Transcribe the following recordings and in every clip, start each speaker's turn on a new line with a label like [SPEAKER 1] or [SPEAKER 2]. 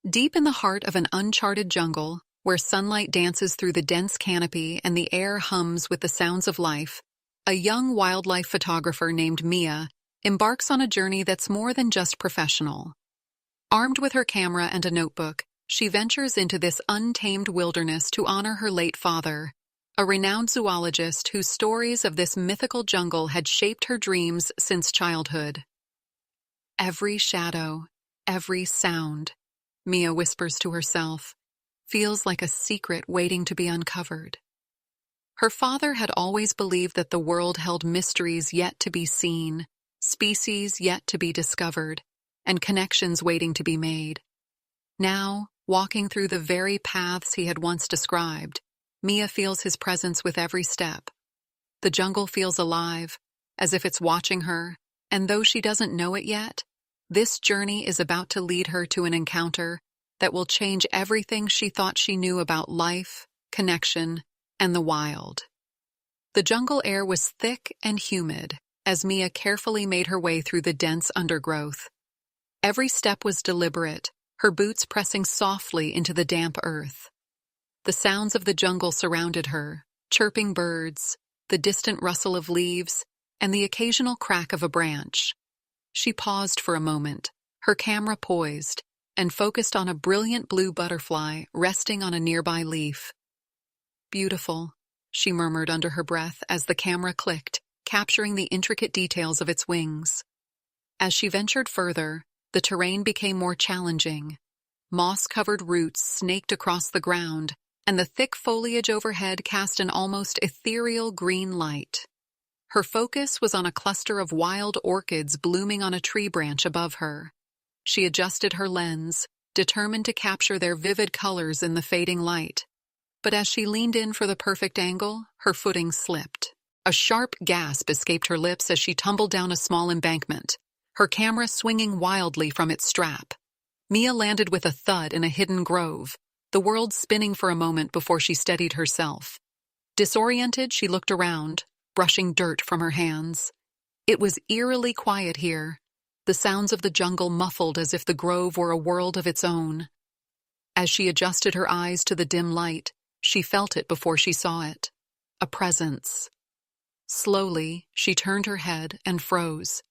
[SPEAKER 1] Deep in the heart of an uncharted jungle, where sunlight dances through the dense canopy and the air hums with the sounds of life, a young wildlife photographer named Mia embarks on a journey that's more than just professional. Armed with her camera and a notebook, she ventures into this untamed wilderness to honor her late father, a renowned zoologist whose stories of this mythical jungle had shaped her dreams since childhood. Every shadow, every sound, Mia whispers to herself, feels like a secret waiting to be uncovered. Her father had always believed that the world held mysteries yet to be seen, species yet to be discovered, and connections waiting to be made. Now, walking through the very paths he had once described, Mia feels his presence with every step. The jungle feels alive, as if it's watching her, and though she doesn't know it yet, this journey is about to lead her to an encounter that will change everything she thought she knew about life, connection, and the wild. The jungle air was thick and humid as Mia carefully made her way through the dense undergrowth. Every step was deliberate, her boots pressing softly into the damp earth. The sounds of the jungle surrounded her, chirping birds, the distant rustle of leaves, and the occasional crack of a branch. She paused for a moment, her camera poised, and focused on a brilliant blue butterfly resting on a nearby leaf. "Beautiful," she murmured under her breath as the camera clicked, capturing the intricate details of its wings. As she ventured further, the terrain became more challenging. Moss-covered roots snaked across the ground, and the thick foliage overhead cast an almost ethereal green light. Her focus was on a cluster of wild orchids blooming on a tree branch above her. She adjusted her lens, determined to capture their vivid colors in the fading light. But as she leaned in for the perfect angle, her footing slipped. A sharp gasp escaped her lips as she tumbled down a small embankment, her camera swinging wildly from its strap. Mia landed with a thud in a hidden grove, the world spinning for a moment before she steadied herself. Disoriented, she looked around, brushing dirt from her hands. It was eerily quiet here, the sounds of the jungle muffled as if the grove were a world of its own. As she adjusted her eyes to the dim light, she felt it before she saw it. A presence. Slowly, she turned her head and froze.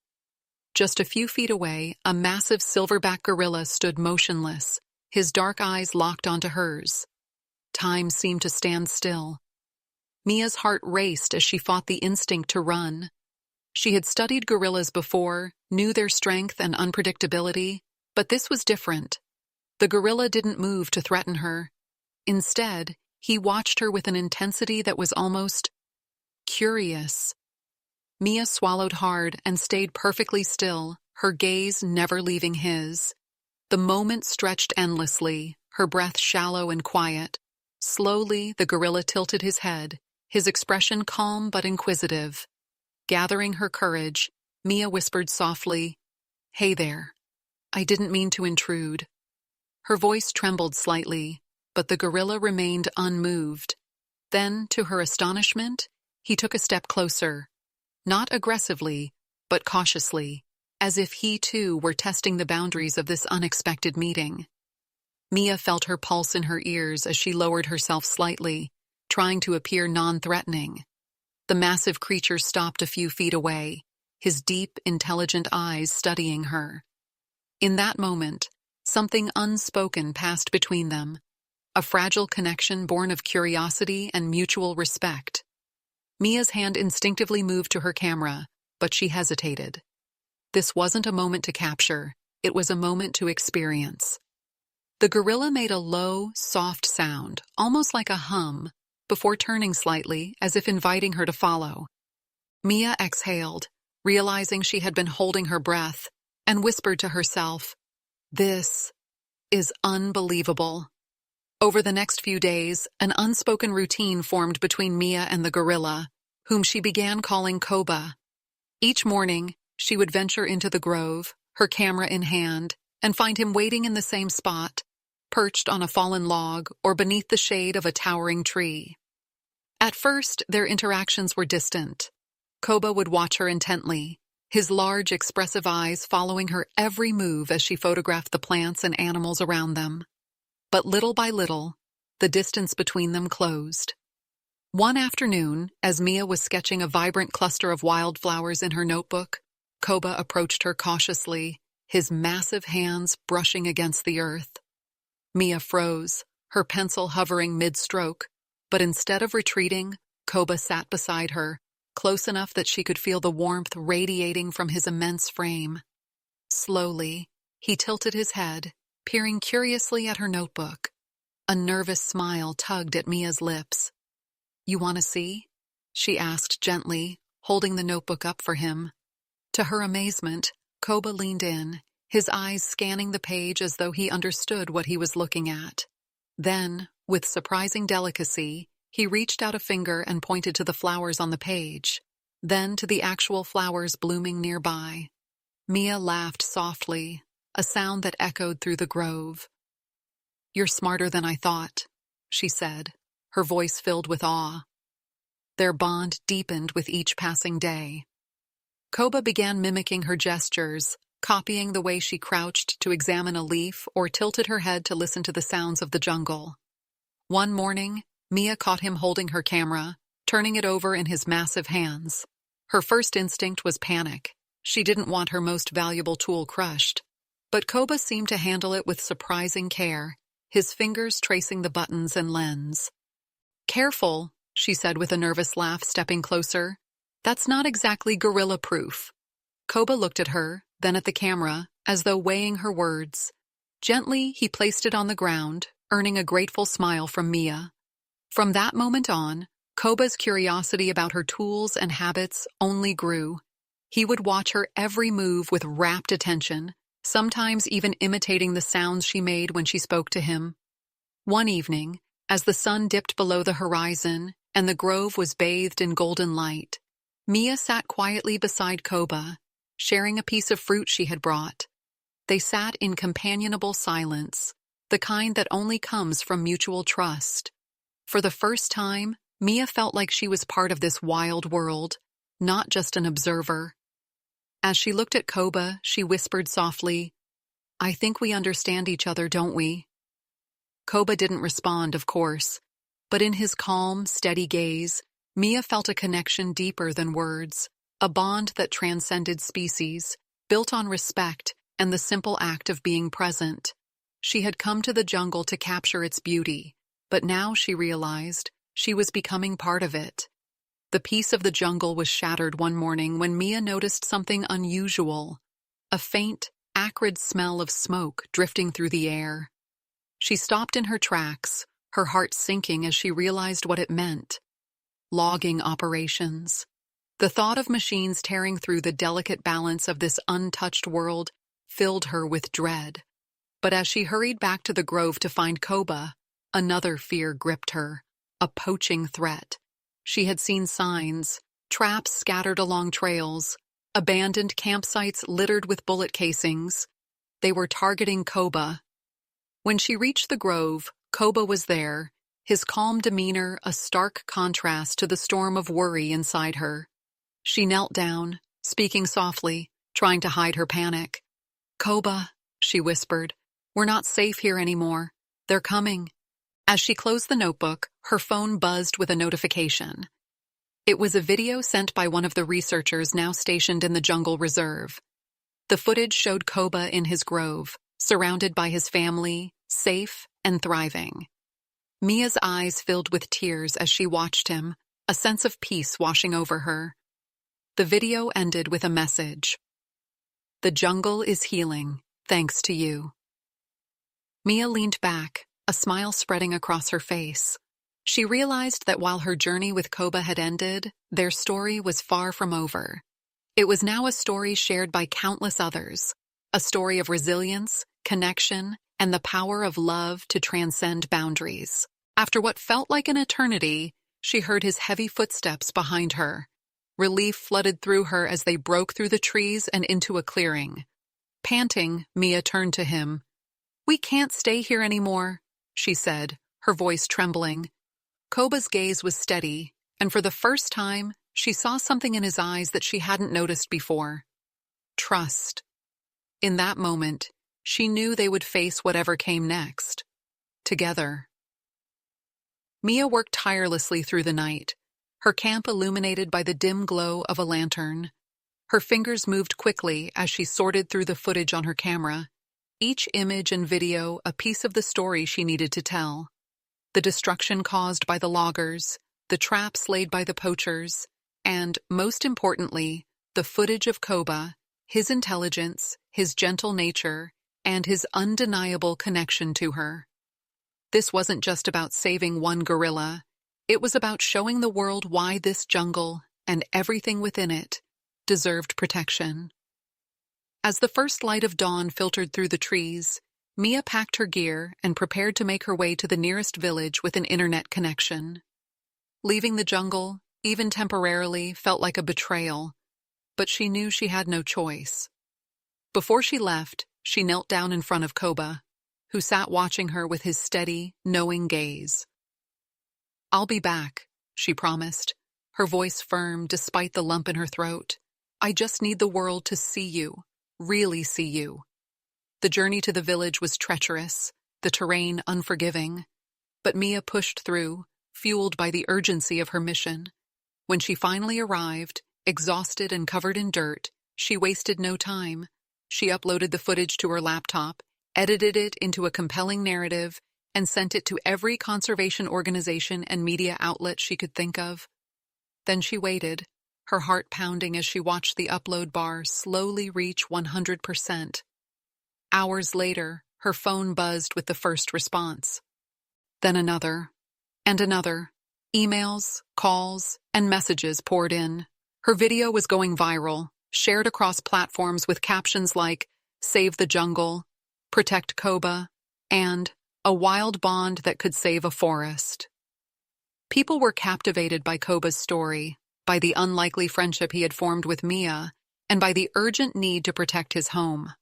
[SPEAKER 1] Just a few feet away, a massive silverback gorilla stood motionless, his dark eyes locked onto hers. Time seemed to stand still. Mia's heart raced as she fought the instinct to run. She had studied gorillas before, knew their strength and unpredictability, but this was different. The gorilla didn't move to threaten her. Instead, he watched her with an intensity that was almost curious. Mia swallowed hard and stayed perfectly still, her gaze never leaving his. The moment stretched endlessly, her breath shallow and quiet. Slowly, the gorilla tilted his head, his expression calm but inquisitive. Gathering her courage, Mia whispered softly, "Hey there. I didn't mean to intrude." Her voice trembled slightly, but the gorilla remained unmoved. Then, to her astonishment, he took a step closer. Not aggressively, but cautiously, as if he too were testing the boundaries of this unexpected meeting. Mia felt her pulse in her ears as she lowered herself slightly, trying to appear non-threatening. The massive creature stopped a few feet away, his deep, intelligent eyes studying her. In that moment, something unspoken passed between them, a fragile connection born of curiosity and mutual respect. Mia's hand instinctively moved to her camera, but she hesitated. This wasn't a moment to capture, it was a moment to experience. The gorilla made a low, soft sound, almost like a hum, before turning slightly, as if inviting her to follow. Mia exhaled, realizing she had been holding her breath, and whispered to herself, "This is unbelievable." Over the next few days, an unspoken routine formed between Mia and the gorilla, whom she began calling Koba. Each morning, she would venture into the grove, her camera in hand, and find him waiting in the same spot, perched on a fallen log or beneath the shade of a towering tree. At first, their interactions were distant. Koba would watch her intently, his large, expressive eyes following her every move as she photographed the plants and animals around them. But little by little, the distance between them closed. One afternoon, as Mia was sketching a vibrant cluster of wildflowers in her notebook, Koba approached her cautiously, his massive hands brushing against the earth. Mia froze, her pencil hovering mid-stroke, but instead of retreating, Koba sat beside her, close enough that she could feel the warmth radiating from his immense frame. Slowly, he tilted his head, peering curiously at her notebook. A nervous smile tugged at Mia's lips. "You want to see?" she asked gently, holding the notebook up for him. To her amazement, Koba leaned in, his eyes scanning the page as though he understood what he was looking at. Then, with surprising delicacy, he reached out a finger and pointed to the flowers on the page, then to the actual flowers blooming nearby. Mia laughed softly, a sound that echoed through the grove. "You're smarter than I thought," she said, her voice filled with awe. Their bond deepened with each passing day. Koba began mimicking her gestures, copying the way she crouched to examine a leaf or tilted her head to listen to the sounds of the jungle. One morning, Mia caught him holding her camera, turning it over in his massive hands. Her first instinct was panic. She didn't want her most valuable tool crushed. But Koba seemed to handle it with surprising care, his fingers tracing the buttons and lens. "Careful," she said with a nervous laugh, stepping closer. "That's not exactly gorilla-proof." Koba looked at her, then at the camera, as though weighing her words. Gently, he placed it on the ground, earning a grateful smile from Mia. From that moment on, Koba's curiosity about her tools and habits only grew. He would watch her every move with rapt attention, sometimes even imitating the sounds she made when she spoke to him. One evening, as the sun dipped below the horizon and the grove was bathed in golden light, Mia sat quietly beside Koba, sharing a piece of fruit she had brought. They sat in companionable silence, the kind that only comes from mutual trust. For the first time, Mia felt like she was part of this wild world, not just an observer. As she looked at Koba, she whispered softly, "I think we understand each other, don't we?" Koba didn't respond, of course, but in his calm, steady gaze, Mia felt a connection deeper than words, a bond that transcended species, built on respect and the simple act of being present. She had come to the jungle to capture its beauty, but now she realized she was becoming part of it. The peace of the jungle was shattered one morning when Mia noticed something unusual, a faint, acrid smell of smoke drifting through the air. She stopped in her tracks, her heart sinking as she realized what it meant. Logging operations. The thought of machines tearing through the delicate balance of this untouched world filled her with dread. But as she hurried back to the grove to find Koba, another fear gripped her, a poaching threat. She had seen signs, traps scattered along trails, abandoned campsites littered with bullet casings. They were targeting Koba. When she reached the grove, Koba was there, his calm demeanor a stark contrast to the storm of worry inside her. She knelt down, speaking softly, trying to hide her panic. "Koba," she whispered, "we're not safe here anymore. They're coming." As she closed the notebook, her phone buzzed with a notification. It was a video sent by one of the researchers now stationed in the jungle reserve. The footage showed Koba in his grove, surrounded by his family, safe and thriving. Mia's eyes filled with tears as she watched him, a sense of peace washing over her. The video ended with a message. "The jungle is healing, thanks to you." Mia leaned back, a smile spreading across her face. She realized that while her journey with Koba had ended, their story was far from over. It was now a story shared by countless others, a story of resilience, connection, and the power of love to transcend boundaries. After what felt like an eternity, she heard his heavy footsteps behind her. Relief flooded through her as they broke through the trees and into a clearing. Panting, Mia turned to him. "We can't stay here anymore," she said, her voice trembling. Koba's gaze was steady, and for the first time, she saw something in his eyes that she hadn't noticed before. trust. In that moment, she knew they would face whatever came next, together. Mia worked tirelessly through the night, her camp illuminated by the dim glow of a lantern. Her fingers moved quickly as she sorted through the footage on her camera, each image and video a piece of the story she needed to tell. The destruction caused by the loggers, the traps laid by the poachers, and, most importantly, the footage of Koba, his intelligence, his gentle nature, and his undeniable connection to her. This wasn't just about saving one gorilla, it was about showing the world why this jungle, and everything within it, deserved protection. As the first light of dawn filtered through the trees, Mia packed her gear and prepared to make her way to the nearest village with an internet connection. Leaving the jungle, even temporarily, felt like a betrayal, but she knew she had no choice. Before she left, she knelt down in front of Koba, who sat watching her with his steady, knowing gaze. "I'll be back," she promised, her voice firm despite the lump in her throat. "I just need the world to see you, really see you." The journey to the village was treacherous, the terrain unforgiving, but Mia pushed through, fueled by the urgency of her mission. When she finally arrived, exhausted and covered in dirt, she wasted no time. She uploaded the footage to her laptop, edited it into a compelling narrative, and sent it to every conservation organization and media outlet she could think of. Then she waited, her heart pounding as she watched the upload bar slowly reach 100%. Hours later, her phone buzzed with the first response. Then another, and another. Emails, calls, and messages poured in. Her video was going viral, shared across platforms with captions like, "Save the jungle," "Protect Koba," and "A wild bond that could save a forest." People were captivated by Koba's story, by the unlikely friendship he had formed with Mia, and by the urgent need to protect his home.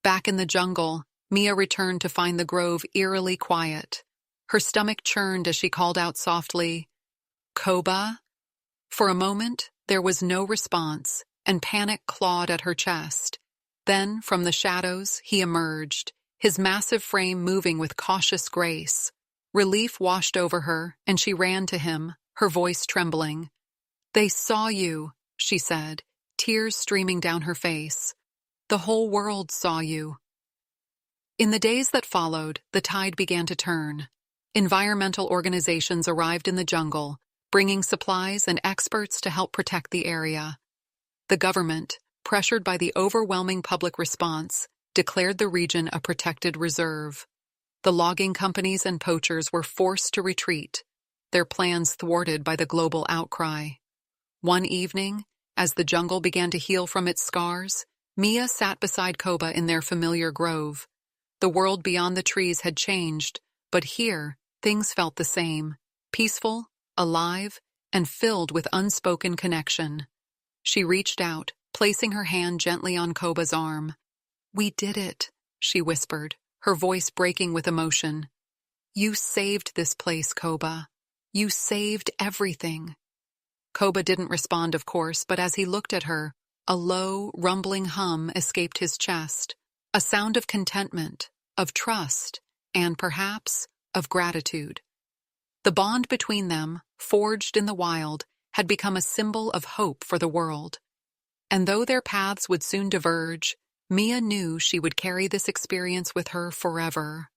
[SPEAKER 1] Back in the jungle, Mia returned to find the grove eerily quiet. Her stomach churned as she called out softly, "Koba?" For a moment, there was no response, and panic clawed at her chest. Then, from the shadows, he emerged, his massive frame moving with cautious grace. Relief washed over her, and she ran to him, her voice trembling. "They saw you," she said, tears streaming down her face. "The whole world saw you." In the days that followed, the tide began to turn. Environmental organizations arrived in the jungle, bringing supplies and experts to help protect the area. The government, pressured by the overwhelming public response, declared the region a protected reserve. The logging companies and poachers were forced to retreat, their plans thwarted by the global outcry. One evening, as the jungle began to heal from its scars, Mia sat beside Koba in their familiar grove. The world beyond the trees had changed, but here, things felt the same, peaceful, alive, and filled with unspoken connection. She reached out, placing her hand gently on Koba's arm. "We did it," she whispered, her voice breaking with emotion. "You saved this place, Koba. You saved everything." Koba didn't respond, of course, but as he looked at her, a low, rumbling hum escaped his chest, a sound of contentment, of trust, and perhaps of gratitude. The bond between them, forged in the wild, had become a symbol of hope for the world. And though their paths would soon diverge, Mia knew she would carry this experience with her forever.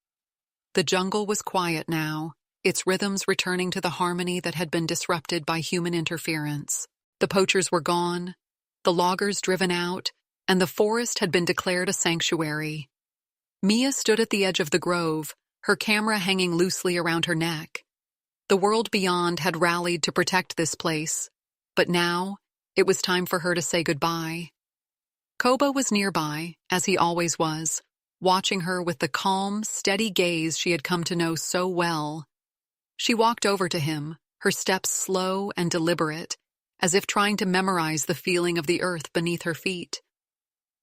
[SPEAKER 1] The jungle was quiet now, its rhythms returning to the harmony that had been disrupted by human interference. The poachers were gone, the loggers driven out, and the forest had been declared a sanctuary. Mia stood at the edge of the grove, her camera hanging loosely around her neck. The world beyond had rallied to protect this place, but now it was time for her to say goodbye. Koba was nearby, as he always was, watching her with the calm, steady gaze she had come to know so well. She walked over to him, her steps slow and deliberate, as if trying to memorize the feeling of the earth beneath her feet.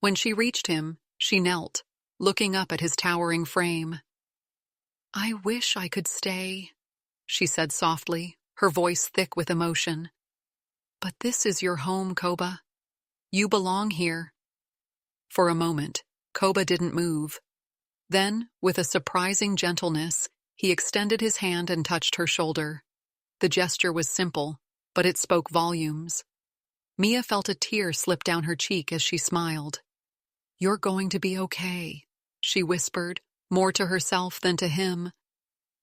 [SPEAKER 1] When she reached him, she knelt, looking up at his towering frame. "I wish I could stay," she said softly, her voice thick with emotion. "But this is your home, Koba. You belong here. For a moment, Koba didn't move. Then, with a surprising gentleness, he extended his hand and touched her shoulder. The gesture was simple, but it spoke volumes. Mia felt a tear slip down her cheek as she smiled. "You're going to be okay," she whispered, more to herself than to him.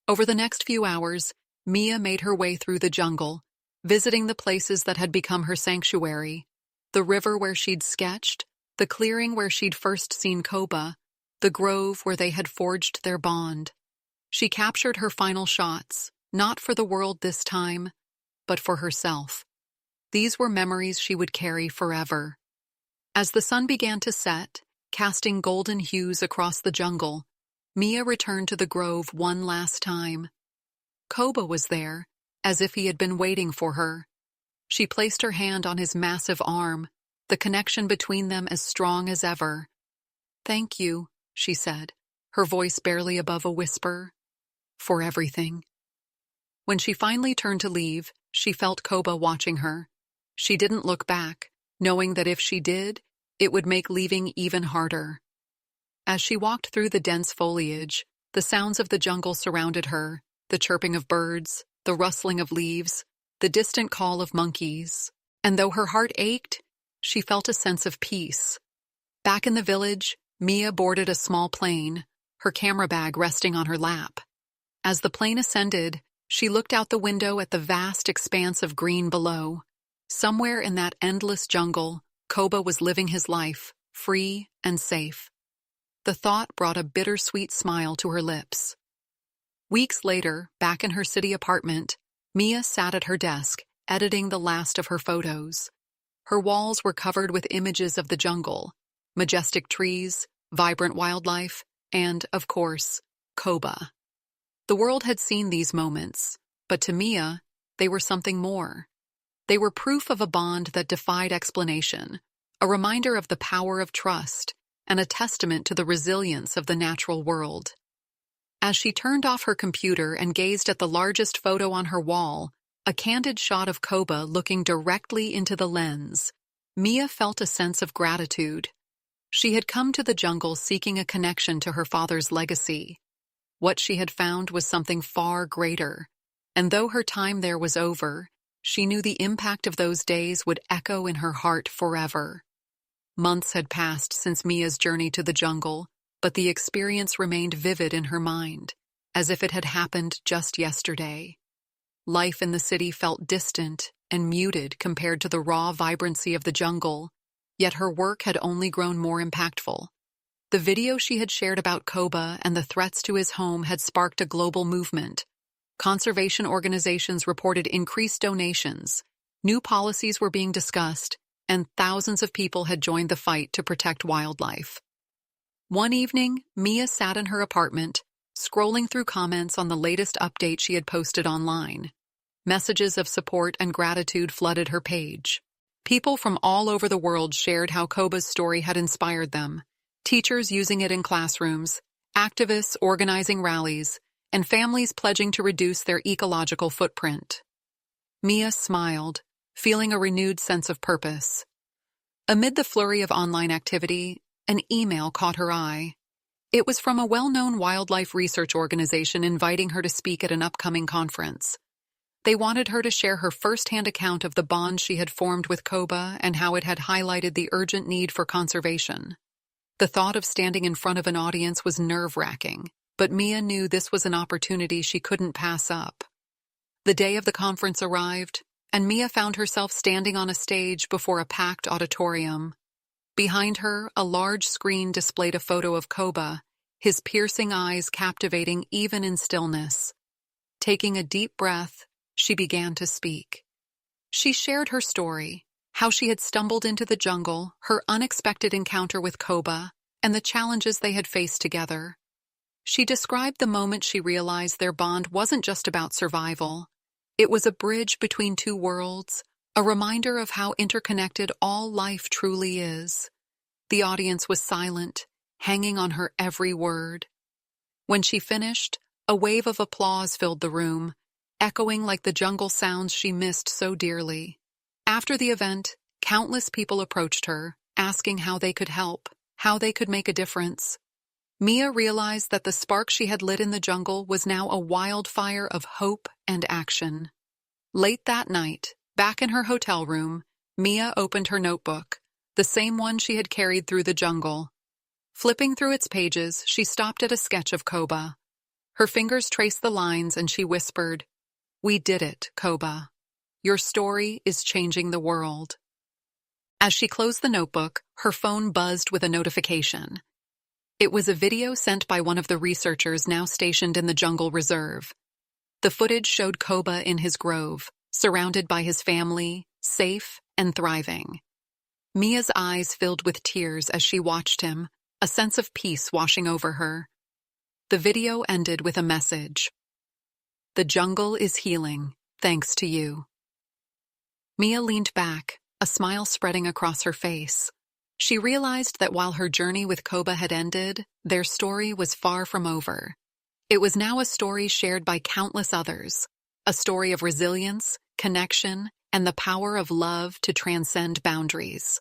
[SPEAKER 1] Over the next few hours, Mia made her way through the jungle, visiting the places that had become her sanctuary. The river where she'd sketched, the clearing where she'd first seen Koba, the grove where they had forged their bond. She captured her final shots, not for the world this time, but for herself. These were memories she would carry forever. As the sun began to set, casting golden hues across the jungle, Mia returned to the grove one last time. Koba was there, as if he had been waiting for her. She placed her hand on his massive arm, the connection between them as strong as ever. "Thank you," she said, her voice barely above a whisper, "for everything." When she finally turned to leave, she felt Koba watching her. She didn't look back, knowing that if she did, it would make leaving even harder. As she walked through the dense foliage, the sounds of the jungle surrounded her, the chirping of birds, the rustling of leaves, the distant call of monkeys. And though her heart ached, she felt a sense of peace. Back in the village, Mia boarded a small plane, her camera bag resting on her lap. As the plane ascended, she looked out the window at the vast expanse of green below. Somewhere in that endless jungle, Koba was living his life, free and safe. The thought brought a bittersweet smile to her lips. Weeks later, back in her city apartment, Mia sat at her desk, editing the last of her photos. Her walls were covered with images of the jungle, majestic trees, vibrant wildlife, and, of course, Koba. The world had seen these moments, but to Mia, they were something more. They were proof of a bond that defied explanation, a reminder of the power of trust, and a testament to the resilience of the natural world. As she turned off her computer and gazed at the largest photo on her wall, a candid shot of Koba looking directly into the lens, Mia felt a sense of gratitude. She had come to the jungle seeking a connection to her father's legacy. What she had found was something far greater, and though her time there was over, she knew the impact of those days would echo in her heart forever. Months had passed since Mia's journey to the jungle, but the experience remained vivid in her mind, as if it had happened just yesterday. Life in the city felt distant and muted compared to the raw vibrancy of the jungle, yet her work had only grown more impactful. The video she had shared about Koba and the threats to his home had sparked a global movement. Conservation organizations reported increased donations, new policies were being discussed, and thousands of people had joined the fight to protect wildlife. One evening, Mia sat in her apartment, scrolling through comments on the latest update she had posted online. Messages of support and gratitude flooded her page. People from all over the world shared how Koba's story had inspired them, teachers using it in classrooms, activists organizing rallies, and families pledging to reduce their ecological footprint. Mia smiled, feeling a renewed sense of purpose. Amid the flurry of online activity, an email caught her eye. It was from a well-known wildlife research organization inviting her to speak at an upcoming conference. They wanted her to share her first-hand account of the bond she had formed with Koba and how it had highlighted the urgent need for conservation. The thought of standing in front of an audience was nerve-wracking, but Mia knew this was an opportunity she couldn't pass up. The day of the conference arrived, and Mia found herself standing on a stage before a packed auditorium. Behind her, a large screen displayed a photo of Koba, his piercing eyes captivating even in stillness. Taking a deep breath, she began to speak. She shared her story, how she had stumbled into the jungle, her unexpected encounter with Koba, and the challenges they had faced together. She described the moment she realized their bond wasn't just about survival. It was a bridge between two worlds, a reminder of how interconnected all life truly is. The audience was silent, hanging on her every word. When she finished, a wave of applause filled the room, echoing like the jungle sounds she missed so dearly. After the event, countless people approached her, asking how they could help, how they could make a difference. Mia realized that the spark she had lit in the jungle was now a wildfire of hope and action. Late that night, back in her hotel room, Mia opened her notebook, the same one she had carried through the jungle. Flipping through its pages, she stopped at a sketch of Koba. Her fingers traced the lines and she whispered, "We did it, Koba. Your story is changing the world." As she closed the notebook, her phone buzzed with a notification. It was a video sent by one of the researchers now stationed in the jungle reserve. The footage showed Koba in his grove, surrounded by his family, safe and thriving. Mia's eyes filled with tears as she watched him, a sense of peace washing over her. The video ended with a message. "The jungle is healing, thanks to you." Mia leaned back, a smile spreading across her face. She realized that while her journey with Koba had ended, their story was far from over. It was now a story shared by countless others, a story of resilience, connection, and the power of love to transcend boundaries.